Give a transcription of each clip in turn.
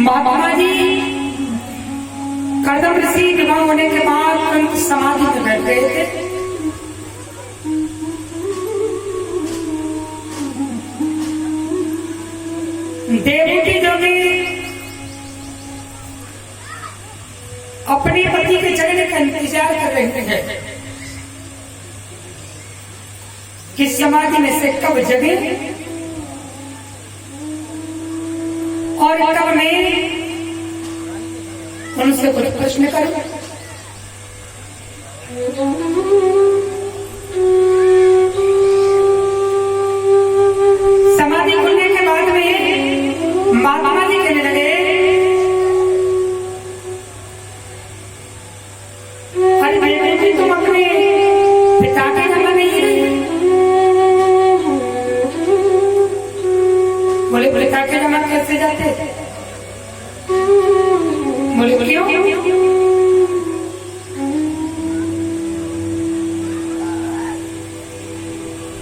महात्मा जी कर्दम ऋषि विवाह होने के बाद तुरंत समाधि में बैठ गए थे। देवकी जो कि अपने पति के जगने का इंतजार कर रहे थे कि समाधि में से कब जगे और कब मैं उनसे कुछ प्रश्न करूं। समाधि खुलने के बाद में महात्मा जी कहने लगे, अरे बेटी तुम अपने पिता के घर में नहीं रही। बोले पिता के घर कैसे जाते? बोले क्यों?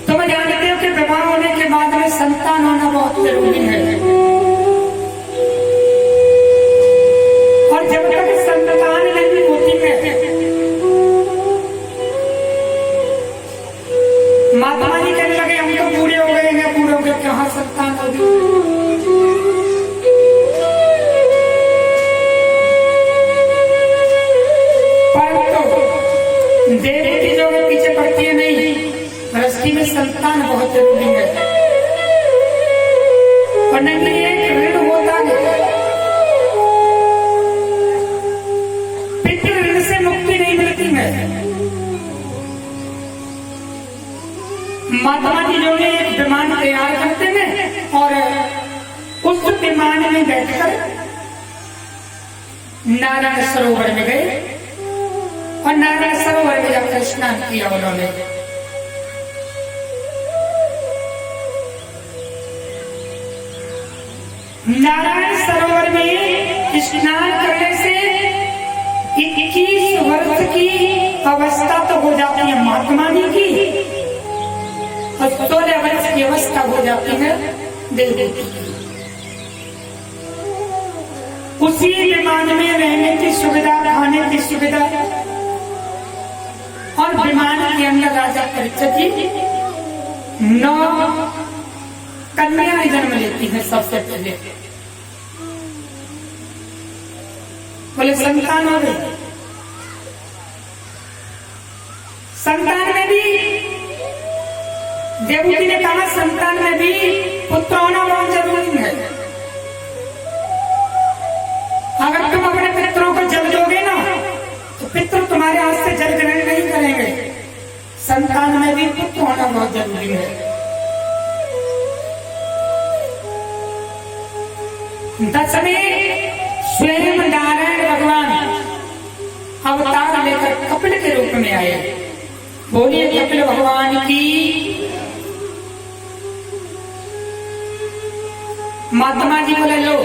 तुम जानते हो कि विवाह होने के बाद में संतान होना बहुत जरूरी है और जब तक संतान नहीं होती है, महात्मा जी कहने लगे हम तो बूढ़े हो गए हैं, बूढ़े हो गए कहाँ संतान होगी। देवकी जो पीछे पड़ती है नहीं, गृहस्थी में संतान बहुत जरूरी है और नहीं एक ऋण होता है। पितृ ऋण से मुक्ति नहीं मिलती है। महात्मा जी जो एक विमान तैयार करते हैं और उस विमान में बैठकर नारायण सरोवर में गए और नारायण सरोवर में जाकर स्नान किया उन्होंने। नारायण सरोवर में स्नान करने से 21 वर्ष की अवस्था तो हो जाती है महात्मा जी की और 16 वर्ष की अवस्था हो जाती है देवकी की। उसी विमान में रहने की सुविधा, खाने की सुविधा और विमान के अंदर राजा परीक्षित जी 9 कन्याएं जन्म लेती हैं। सबसे पहले बोले संतान हो गई। संतान में भी देवकी ने कहा संतान में भी पुत्र होना बहुत जरूरी है। अगर तुम अपने पितरों को जल दोगे ना तो पितृ तुम्हारे हाथ से जल ग्रहण नहीं करेंगे। संतान में भी पुत्र होना बहुत जरूरी है। दसवें स्वयं नारायण भगवान अवतार लेकर कपिल के रूप में आए। बोलिए कपिल भगवान की। महात्मा जी बोले लो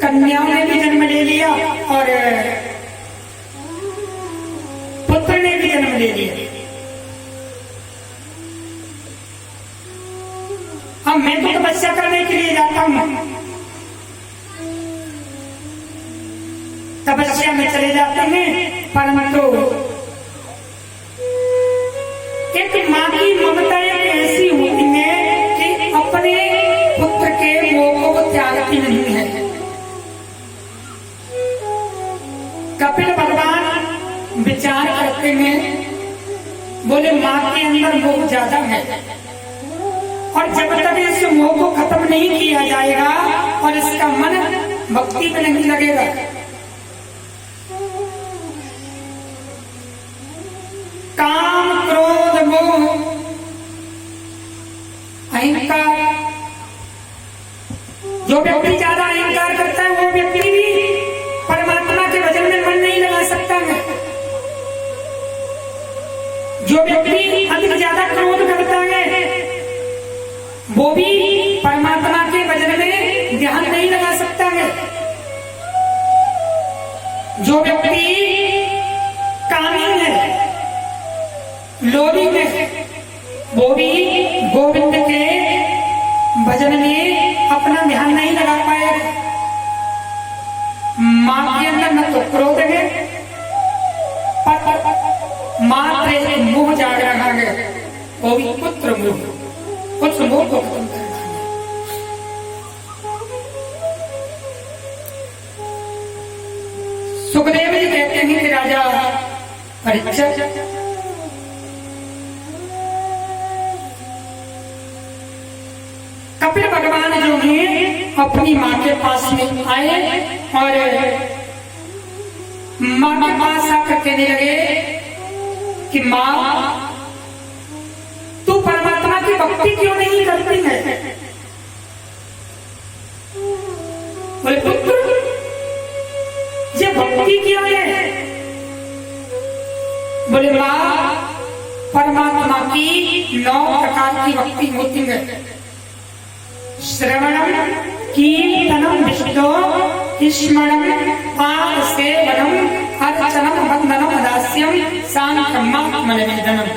कन्याओं ने भी जन्म ले लिया और पुत्र ने भी जन्म ले लिया। अब मैं तो तपस्या करने के लिए जाता हूं, तपस्या में चले जाते हैं, परंतु एक माँ की ममता एक ऐसी होती है कि अपने पुत्र के मोह को त्यागती नहीं है। कपिल भगवान विचार करते हैं, बोले माँ के अंदर मोह ज्यादा है और जब तक इस मोह को खत्म नहीं किया जाएगा और इसका मन भक्ति में नहीं लगेगा, काम क्रोध मोह अहंकार, जो व्यक्ति ज्यादा अहंकार करता है वो व्यक्ति भी परमात्मा के भजन में मन नहीं लगा सकता है। जो व्यक्ति अधिक ज्यादा क्रोध करता है वो भी परमात्मा के भजन में ध्यान नहीं लगा सकता है। जो व्यक्ति कामी है, लोभी है, वो भी गोविंद के भजन में अपना ध्यान नहीं लगा पाएगा। मां के अंदर न तो क्रोध है, पर मात्र एक मोह जाग रहा है, वो भी पुत्र मोह। उस मोह को खत्म करना है। सुखदेव जी कहते हैं कि राजा परीक्षित, कपिल भगवान जो है अपनी माँ के पास में आए और माँ के पास आकर कहने लगे कि माँ, तू परमात्मा की भक्ति क्यों नहीं करती है? बोले पुत्र, ये भक्ति क्या है? बोले माँ, परमात्मा की 9 प्रकार की भक्ति होती है। श्रवणम, कीर्तनम, विष्णु स्मरणम, पाद सेवनम, अर्चनम, वंदनम, दास्यम, सांख्यमात्मनिवेदनम।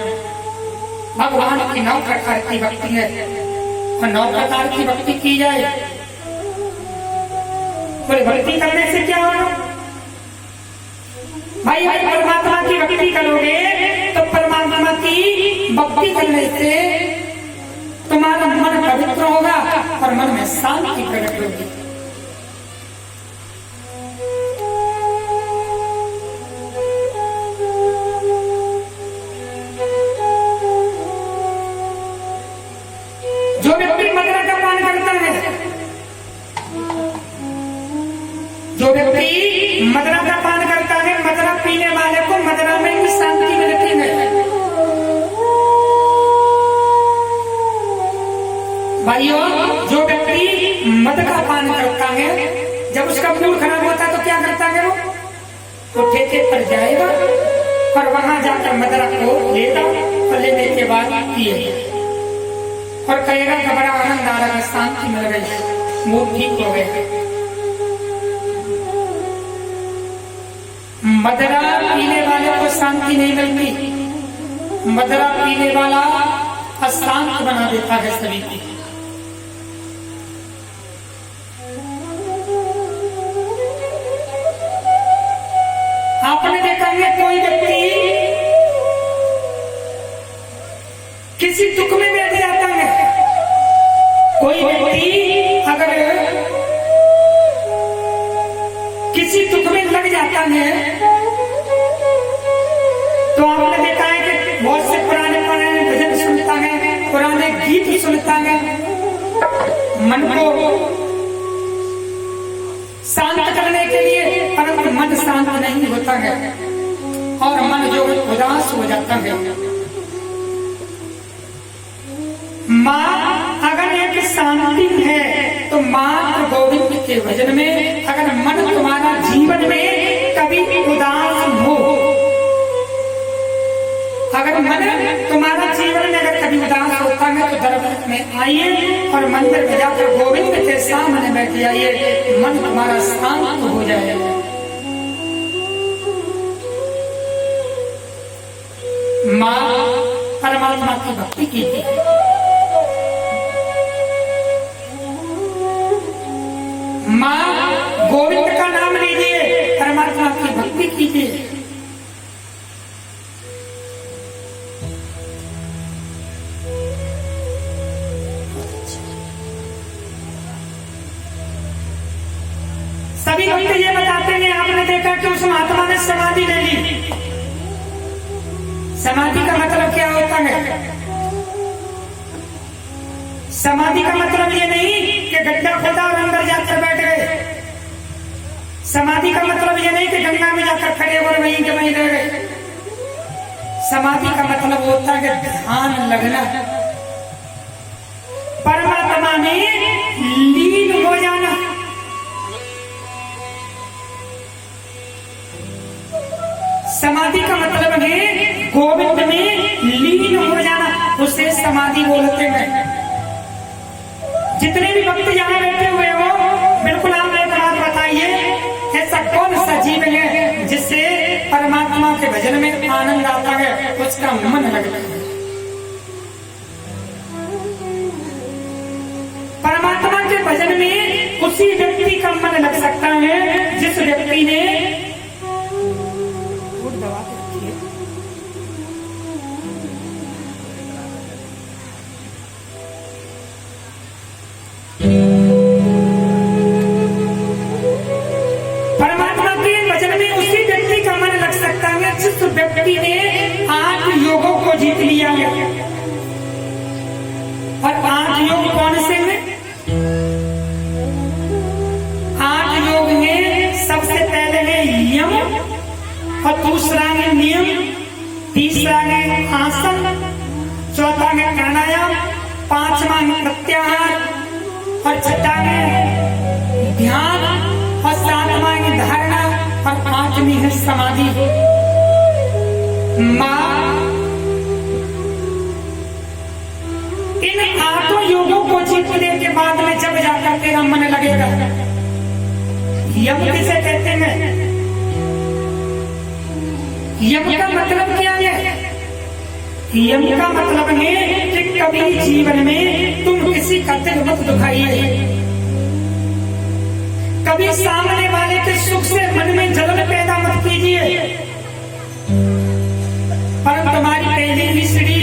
भगवान की 9 प्रकार की भक्ति है और 9 प्रकार की भक्ति की जाए। बोले भक्ति करने से क्या होगा? भाई भाई परमात्मा की भक्ति करोगे तो परमात्मा की भक्ति करने से तुम्हारा मन पवित्र होगा और मन में शांति प्रकट होगी। जो व्यक्ति मदिरा का पान करता है, जो व्यक्ति मदिरा का पान करता है, मदिरा पीने वाले को मदिरा में भी शांति मिलती है। भाइयों, जो व्यक्ति मद का पान करता है, जब उसका मूड खराब होता है तो क्या करता है? वो ठेके पर जाएगा और वहां जाकर मदिरा को लेगा और लेने के बाद पिएगा और कहेगा कि बड़ा आनंद आ रहा है, शांति मिल गई, मूड ठीक हो गया। मदिरा पीने वाले को शांति नहीं मिलती। मदिरा पीने वाला अशांत बना देता है सभी की। आपने देखा है कोई व्यक्ति किसी दुख में बैठ जाता है, कोई व्यक्ति अगर किसी दुख में लग जाता है तो आपने देखा है कि बहुत से पुराने पुराने भजन सुनता है, पुराने गीत सुनता है, मन को शांत करने के लिए, परंतु मन शांत नहीं होता है और मन जो उदास हो जाता है। माँ अगर एक शांति है तो मात्र गोविंद के भजन में अगर मन तुम्हारा जीवन में कभी उदास हो, अगर मन तुम्हारा जीवन में अगर कभी उदास होता है तो दरबार में आइए और मंदिर में जाकर गोविंद के सामने बैठ जाइए, मन तुम्हारा शांत हो जाएगा। माँ परमात्मा की भक्ति कीजिए, माँ गोविंद का नाम लीजिए, परमात्मा की भक्ति कीजिए। सभी भक्त ये बताते हैं, आपने देखा कि उस महात्मा ने समाधि ले ली। समाधि का मतलब क्या होता है? समाधि का मतलब ये नहीं कि गड्ढा खोदा और अंदर जाकर बैठ गए। समाधि का मतलब ये नहीं कि गंगा में जाकर खड़े और वहीं के वहीं रह गए। समाधि का मतलब होता है ध्यान लगना, परमात्मा में लीन हो जाना। समाधि का मतलब है गोविंद में लीन हो जाना, उसे समाधि बोलते हैं। जितने भी भक्त यहाँ बैठे हुए हो, बिल्कुल आप एक बात बताइए, ऐसा कौन सा जीव है जिससे परमात्मा के भजन में आनंद आता है, उसका मन लगता है? परमात्मा के भजन में उसी व्यक्ति का मन लग सकता है जिस जिस व्यक्ति ने दबा के रखी है, परमात्मा के वचन में उसी व्यक्ति का मन लग सकता है जिस व्यक्ति ने 8 योगों को जीत लिया है। और 8 योग कौन से हैं? 8 योग में सबसे पहले है यम, और दूसरा है नियम, तीसरा है आसन, चौथा है प्राणायाम, पांचवा है प्रत्याहार, और छठा है ध्यान, और सातवां है धारणा, और आठवीं है समाधि। इन 8 योगों को जीतने के बाद में जब जाकर तेरा मन लगेगा, यम किसे कहते हैं? यम का मतलब क्या है? यम का मतलब है कि कभी जीवन में तुम किसी का दिल मत दुखाइए, कभी सामने वाले के सुख से मन में जलन पैदा मत कीजिए, पर तुम्हारी पहली ही सीढ़ी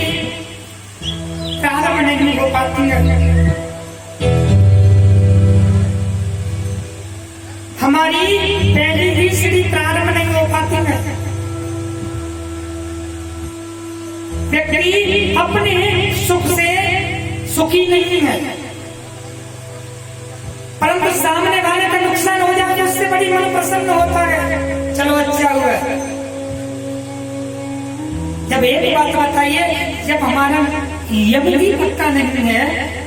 प्रारंभ नहीं हो पाती है। हमारी पहली ही सीढ़ी प्रारंभ नहीं हो पाती है। व्यक्ति अपने सुख से सुखी नहीं है, परंतु सामने वाले का नुकसान हो जाए तो उससे बड़ी मन प्रसन्न होता है, चलो अच्छा हुआ। जब एक बात बताइए, जब हमारा यम भी पक्का नहीं है,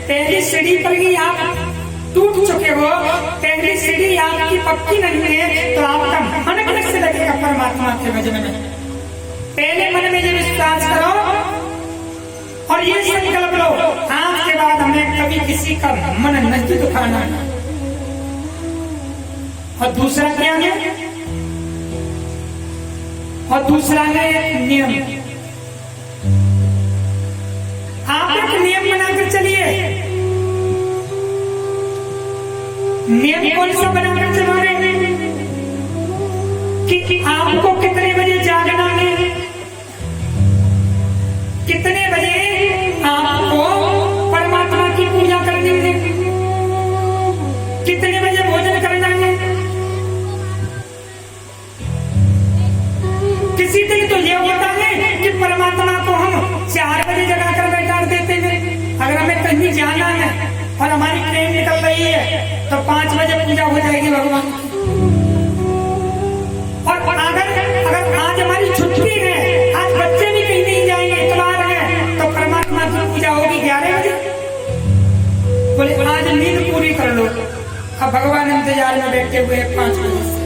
पहली सीढ़ी पर ही आप टूट चुके हो, पहली सीढ़ी आपकी पक्की नहीं है, तो आपका मन कैसे लगेगा परमात्मा के भजन में? पहले मन में ये विश्वास करो और ये संकल्प लो, आज के बाद हमें कभी किसी का मन नहीं दुखाना। और दूसरा क्या है? और दूसरा है नियम। आप एक नियम बनाकर चलिए। नियम कौन सा बनाकर चलोगे? कि आपको कितने बजे जागना है, कितने बजे आपको परमात्मा की पूजा करनी है, कितने बजे भोजन करना है। किसी दिन तो ये होता है कि परमात्मा को हम 4 बजे जगा कर बैठा देते हैं। अगर हमें कहीं जाना है और हमारी ट्रेन निकल रही है तो 5 बजे पूजा हो जाएगी भगवान की। और अगर आज हमारी छुट्टी है, आज बच्चे भी कहीं नहीं जाएंगे, इतवार है, तो परमात्मा की पूजा होगी 11 बजे। बोले आज नींद पूरी कर लो, अब भगवान इंतजार में बैठे हुए 5 बजे से।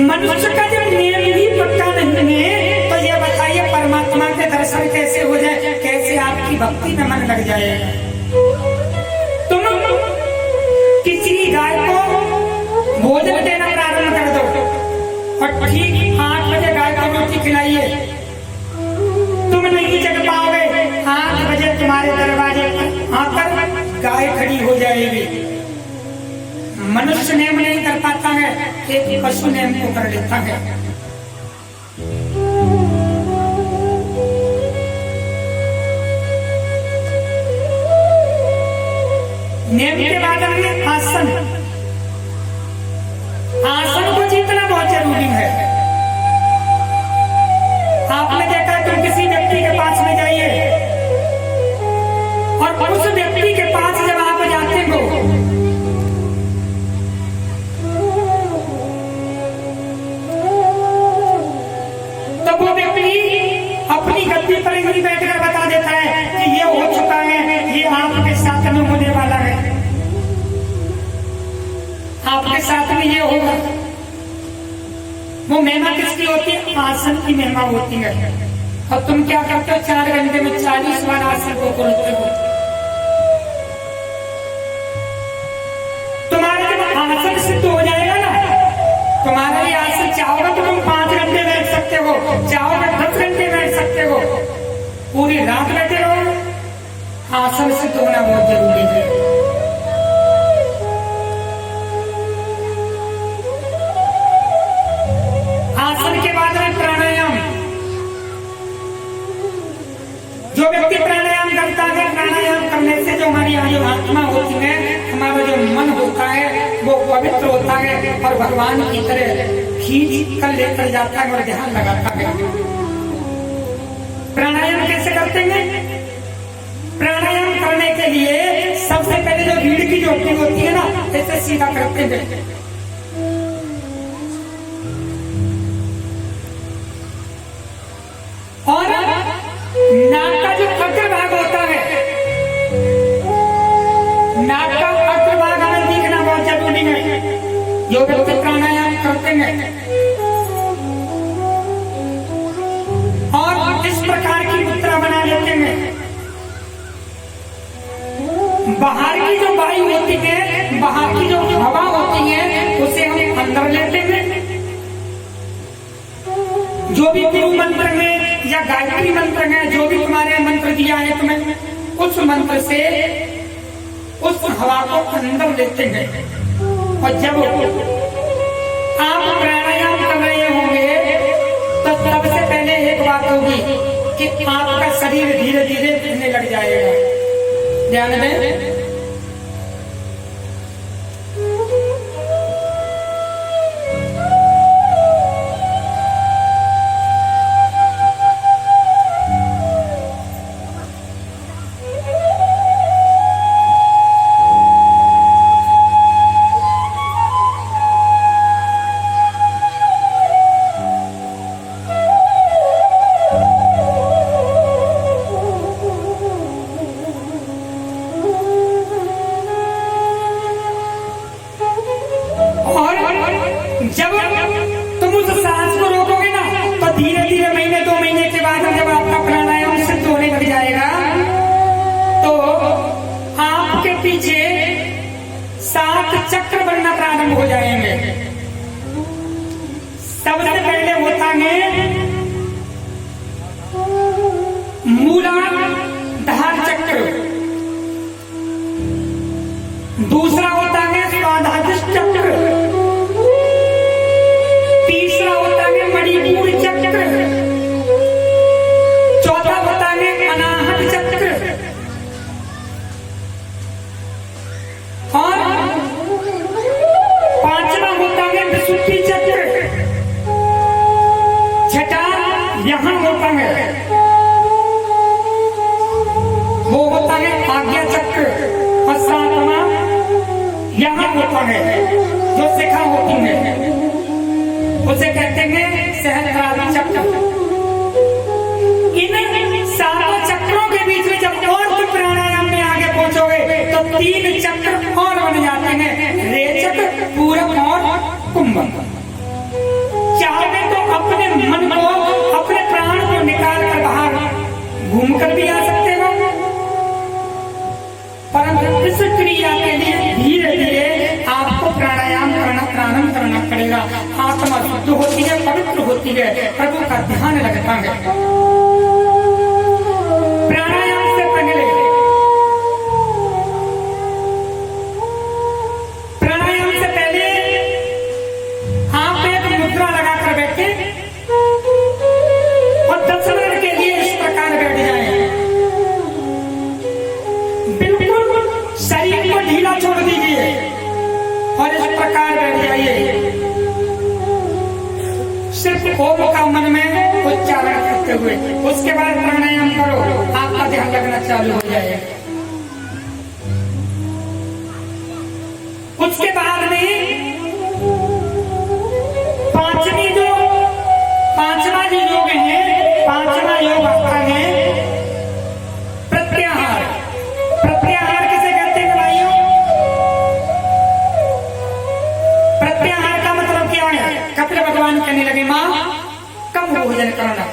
मनुष्य का जब नियम ही पक्का नहीं है, तो ये बताइए परमात्मा के दर्शन कैसे हो जाए, कैसे आपकी भक्ति में मन लग जाएगा? तुम किसी गाय को भोजन देना प्रारंभ कर दो और ठीक 8 बजे गाय को रोटी खिलाइए, तुम नहीं जग पाओगे। 8 बजे तुम्हारे दरवाजे पर आकर गाय खड़ी हो जाएगी। मनुष्य नियम नहीं कर पाता है, एक पशु नियम को कर लेता है। नियम के बाद में आसन। आसन को जीतना बहुत जरूरी है। आपने देखा तुम किसी व्यक्ति के पास में जाइए और उस व्यक्ति के पास जब आप जाते हो तो वो व्यक्ति अपनी गद्दी पर ही बैठकर बता देता है कि ये हो चुका है, ये आपके साथ में होने वाला है, आपके साथ में ये होगा। वो महिमा किसकी होती है? आसन की महिमा होती है। और तुम क्या करते हो? 4 घंटे में 40 बार आसन को खोलते हो। तुम्हारा जब आसन सिद्ध हो जाएगा ना, तुम्हारा ये आसन चाहोगे तो तुम 5 घंटे बैठ सकते हो, चाहोगे 10 घंटे बैठ सकते हो, पूरी रात बैठे रहो। आसन सिद्ध होना बहुत जरूरी है। जो व्यक्ति प्राणायाम करता है, प्राणायाम करने से जो हमारी जो आत्मा होती है, हमारा जो मन होता है वो पवित्र होता है और भगवान की तरह खींच कर लेकर जाता है और ध्यान लगाता है। प्राणायाम कैसे करते हैं? प्राणायाम करने के लिए सबसे पहले जो रीढ़ की हड्डी होती है ना, ऐसे सीधा करते हैं। और नाक का जो अग्रभाग होता है, नाक का अग्रभाग हमें दिखना बहुत जरूरी है। जो व्यक्ति प्राणायाम करते हैं और इस प्रकार की मुद्रा बना लेते हैं, बाहर की जो वायु होती है, बाहर की जो हवा होती है, उसे हम अंदर लेते हैं। जो भी गुरु मंत्र है या गायत्री मंत्र है, जो भी तुम्हारे मंत्र दिया है तुम्हें, उस मंत्र से उस हवा को अंदर लेते हैं। और जब आप प्राणायाम कर रहे होंगे तो सबसे पहले एक बात होगी कि आपका शरीर धीरे धीरे हिलने लग जाएगा। ध्यान दें। जब तुम उस सांस को रोकोगे ना, तो धीरे धीरे महीने 2 महीने के बाद जब आपका प्राणायाम सिद्ध होने लग जाएगा, तो आपके पीछे 7 चक्र बनना प्रारंभ हो जाएंगे। सबसे पहले होता है मूलाधार चक्र, दूसरा होता है स्वाधाधिष्ठ चक्र, तीसरा होता है मणिपुर चक्र, चौथा होता है अनाहत चक्र, और पांचवा होता है विशुद्धि चक्र, छठा यहां होता है वो होता है आज्ञा चक्र, और सातवां यहां होता है जो शिखा होती है, उसे कहते हैं सहस्रार चक्र। इन 7 चक्रों के बीच में जब और तुम प्राणायाम में आगे पहुंचोगे तो 3 चक्र और बन जाते हैं, रेचक, पूरक और कुंभक। चाहे तो अपने मन को, अपने प्राण को निकाल कर बाहर घूम कर भी आ सकते हो, परंतु इस क्रिया के लिए धीरे धीरे आपको प्राणायाम करना प्रारंभ करना पड़ेगा। आत्मा शुद्ध होती है, पवित्र होती है, प्रभु का ध्यान लगता है। प्राणायाम से पहले आप एक मुद्रा लगाकर बैठे और 10 मिनट के लिए इस प्रकार बैठ जाए। बिल्कुल शरीर को ढीला छोड़ दीजिए और इस प्रकार बैठ जाइए। सिर्फ ओम का मन में उच्चारण करते हुए उसके बाद प्राणायाम करो, आपका ध्यान लगना चालू हो जाएगा। उसके बाद में पांचवा जो योग है, 5वां योग आता है प्रत्याहार। प्रत्याहार किसे कहते हैं भाइयों? प्रत्याहार का मतलब क्या है? कपिल भगवान कहने लगे, मां कम भोजन करना।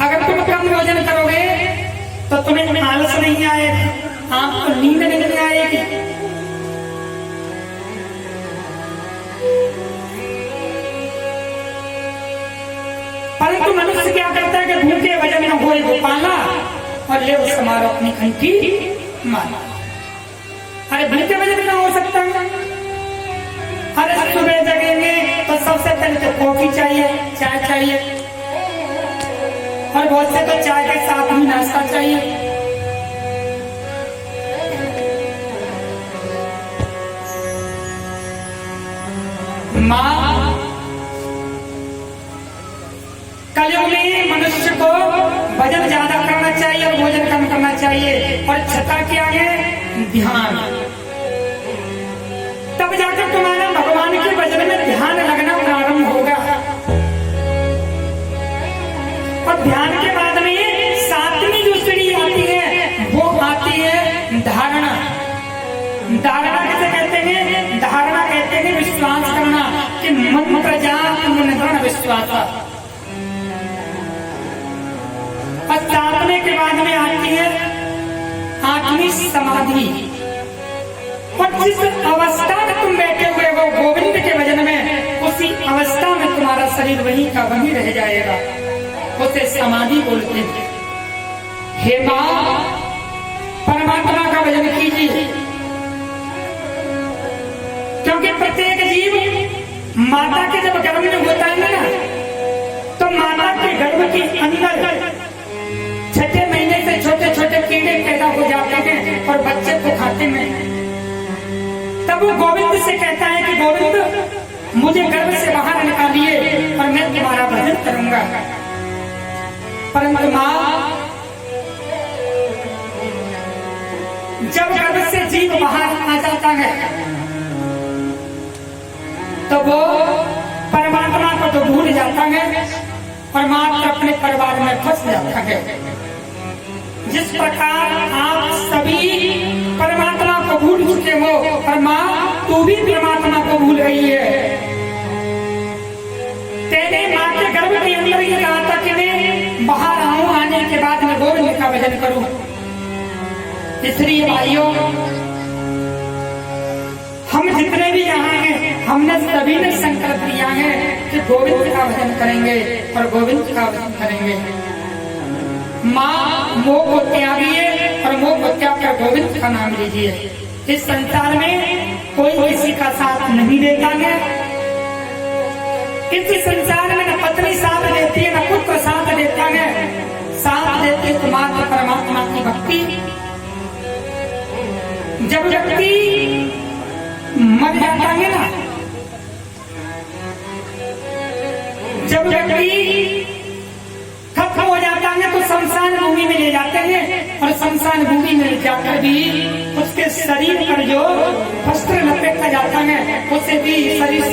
अगर तुम कम भोजन करोगे तो तुम्हें आलस नहीं आएगा, आपको नींद नहीं आएगी। परंतु मनुष्य क्या करता है कि भूखे वजन न होए गोपाला और ले उस समारोह अपनी घंटी माला। अरे भूखे वजन ना हो सकता है? अरे सुबह जगेंगे तो सबसे पहले तो कॉफी चाहिए, चाय चाहिए, और बहुत से तो चाय के साथ ही नाश्ता चाहिए। माँ कलयुग में मनुष्य को भजन ज्यादा करना चाहिए और भोजन कम करना चाहिए, और छठा क्या है, ध्यान। तब जाकर तुम्हारा भगवान के भजन में ध्यान लगना प्रारंभ होगा। और ध्यान के बाद में सातवीं जो सीढ़ी आती है वो आती है धारणा। धारणा किसे कहते हैं? धारणा कहते हैं विश्वास करना, कि मंत्र जाप मन दृढ़ विश्वास। और साधने के बाद में आती है आत्मी समाधि। और जिस अवस्था में तुम बैठे हुए हो गोविंद के भजन में, उसी अवस्था में तुम्हारा शरीर वहीं का वहीं रह जाएगा, उसे समाधि बोलते हैं। हे माँ, परमात्मा का भजन कीजिए, क्योंकि प्रत्येक जीव माता के जब गर्भ में होता है ना, तो माता के गर्भ के अंदर छठे महीने से छोटे छोटे कीड़े पैदा हो जाते हैं और बच्चे को खाते हैं। तब वो गोविंद से कहता है कि गोविंद, मुझे गर्भ से बाहर निकालिए और मैं तुम्हारा भजन करूंगा। परंतु माँ, जब गर्भ से जीव बाहर आ जाता है तो वो परमात्मा को तो भूल जाता है और मात्र अपने परिवार में फंस जाता है। जिस प्रकार आप सभी परमात्मा को भूल चुके हो, और माँ तू भी परमात्मा को भूल रही है। तेरे माँ के गर्भ के अंदर ये कहा था कि मैं बाहर आऊं, आने के बाद मैं गोविंद का भजन करूं। इसलिए भाइयों, हम जितने भी यहाँ हैं, हमने सभी ने संकल्प लिया है कि गोविंद का भजन करेंगे और गोविंद का भजन करेंगे। माँ, मोह को त्यागिए और मोह को त्याग कर गोविंद का नाम लीजिए। इस संसार में कोई किसी का साथ नहीं देता है। इस संसार में न पत्नी साथ देती है, न पुत्र साथ देता है। साथ देते तो मात्र परमात्मा की भक्ति। जब व्यक्ति मर जाता है ना, जब व्यक्ति खत्म हो जाता है तो शमशान भूमि में ले जाते हैं, और शमशान भूमि में जाकर भी उसके शरीर पर जो वस्त्र लपेटा जाता है, उसे भी शरीर